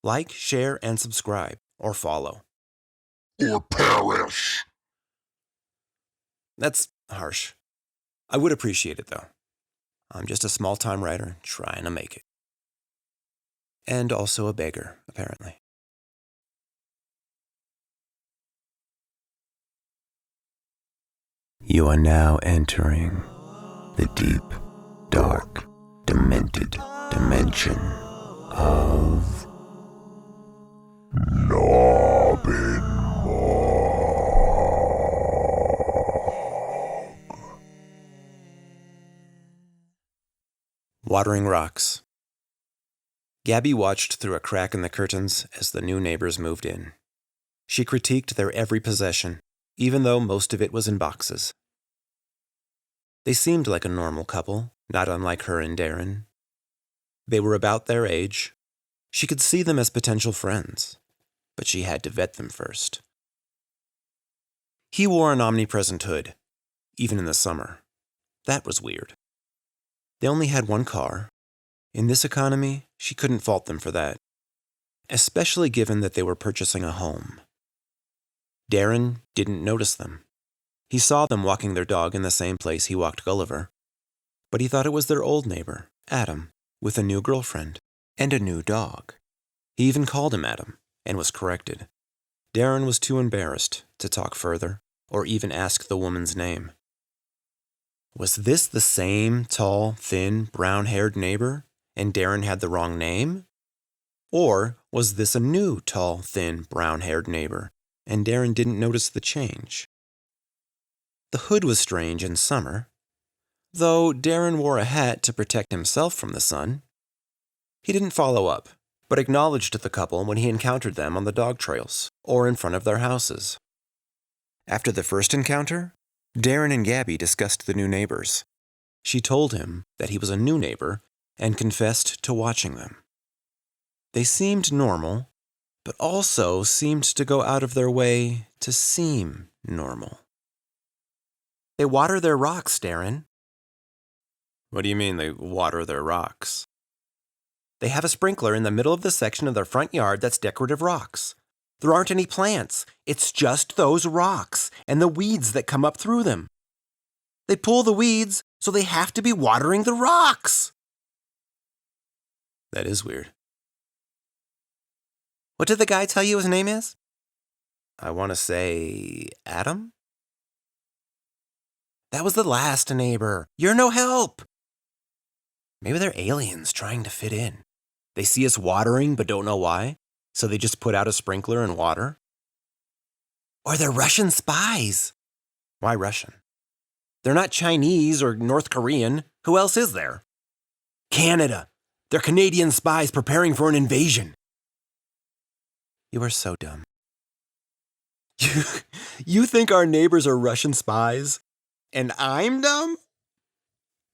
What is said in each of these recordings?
Like, share, and subscribe, or follow. Or perish. That's harsh. I would appreciate it, though. I'm just a small-time writer trying to make it. And also a beggar, apparently. You are now entering the deep, dark, demented dimension of Watering Rocks. Gabbi watched through a crack in the curtains as the new neighbors moved in. She critiqued their every possession, even though most of it was in boxes. They seemed like a normal couple, not unlike her and Darren. They were about their age. She could see them as potential friends, but she had to vet them first. He wore an omnipresent hood, even in the summer. That was weird. They only had one car. In this economy, she couldn't fault them for that, especially given that they were purchasing a home. Darren didn't notice them. He saw them walking their dog in the same place he walked Gulliver, but he thought it was their old neighbor, Adam, with a new girlfriend and a new dog. He even called him Adam and was corrected. Darren was too embarrassed to talk further or even ask the woman's name. Was this the same tall, thin, brown-haired neighbor, and Darren had the wrong name? Or was this a new, tall, thin, brown-haired neighbor, and Darren didn't notice the change? The hood was strange in summer, though Darren wore a hat to protect himself from the sun. He didn't follow up, but acknowledged the couple when he encountered them on the dog trails or in front of their houses. After the first encounter, Darren and Gabbi discussed the new neighbors. She told him that he was a new neighbor and confessed to watching them. They seemed normal, but also seemed to go out of their way to seem normal. They water their rocks, Darren. What do you mean they water their rocks? They have a sprinkler in the middle of the section of their front yard that's decorative rocks. There aren't any plants. It's just those rocks and the weeds that come up through them. They pull the weeds, so they have to be watering the rocks. That is weird. What did the guy tell you his name is? I want to say Adam? That was the last neighbor. You're no help. Maybe they're aliens trying to fit in. They see us watering but don't know why, so they just put out a sprinkler and water. Or they're Russian spies. Why Russian? They're not Chinese or North Korean. Who else is there? Canada. They're Canadian spies preparing for an invasion. You are so dumb. You think our neighbors are Russian spies? And I'm dumb?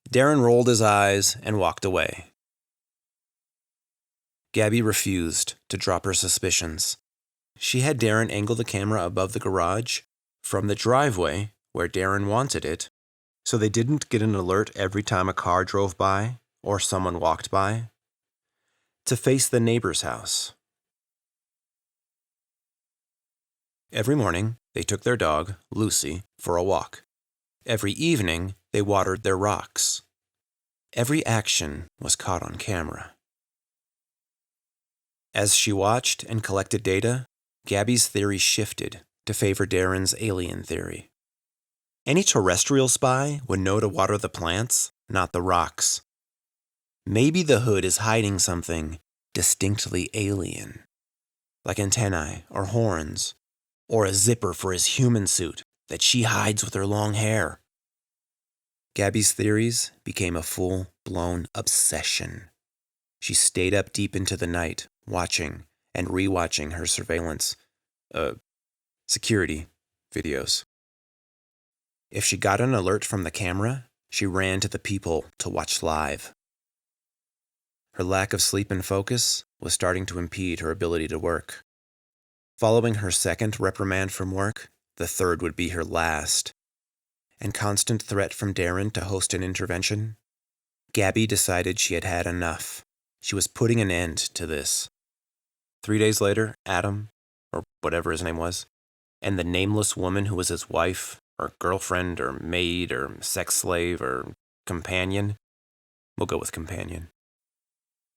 Darren rolled his eyes and walked away. Gabbi refused to drop her suspicions. She had Darren angle the camera above the garage from the driveway where Darren wanted it, so they didn't get an alert every time a car drove by or someone walked by, to face the neighbor's house. Every morning, they took their dog, Lucy, for a walk. Every evening, they watered their rocks. Every action was caught on camera. As she watched and collected data, Gabbi's theory shifted to favor Darren's alien theory. Any terrestrial spy would know to water the plants, not the rocks. Maybe the hood is hiding something distinctly alien, like antennae or horns, or a zipper for his human suit that she hides with her long hair. Gabbi's theories became a full-blown obsession. She stayed up deep into the night, watching and rewatching her surveillance, security videos. If she got an alert from the camera, she ran to the peephole to watch live. Her lack of sleep and focus was starting to impede her ability to work. Following her second reprimand from work, the third would be her last. And constant threat from Darren to host an intervention, Gabbi decided she had had enough. She was putting an end to this. 3 days later, Adam, or whatever his name was, and the nameless woman who was his wife, or girlfriend, or maid, or sex slave, or companion, we'll go with companion,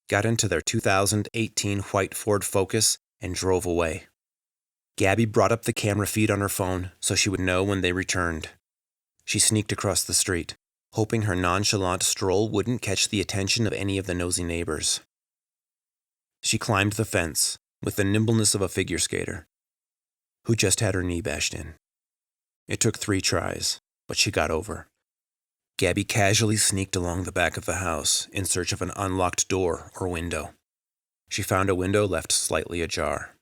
got into their 2018 white Ford Focus and drove away. Gabbi brought up the camera feed on her phone so she would know when they returned. She sneaked across the street, hoping her nonchalant stroll wouldn't catch the attention of any of the nosy neighbors. She climbed the fence with the nimbleness of a figure skater who just had her knee bashed in. It took 3 tries, but she got over. Gabbi casually sneaked along the back of the house in search of an unlocked door or window. She found a window left slightly ajar.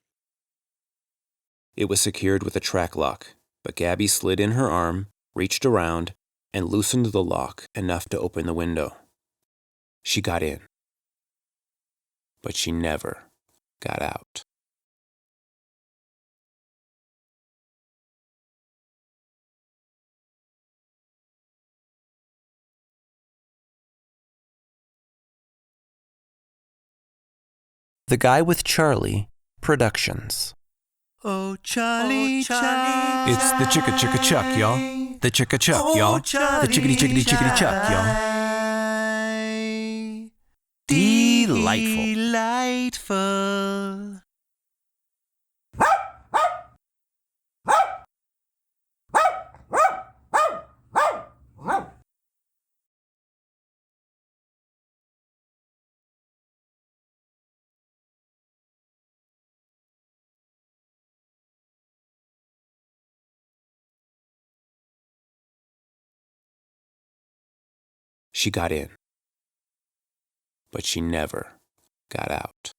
It was secured with a track lock, but Gabbi slid in her arm, reached around, and loosened the lock enough to open the window. She got in, but she never got out. The Guy with Charlie Productions. Oh, Charlie, Charlie. It's the chicka chicka chuck, y'all. The chicka chuck, y'all. The chickity chickity chickity chuck, y'all. Delightful. Delightful. She got in, but she never got out.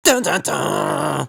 Dun dun dun!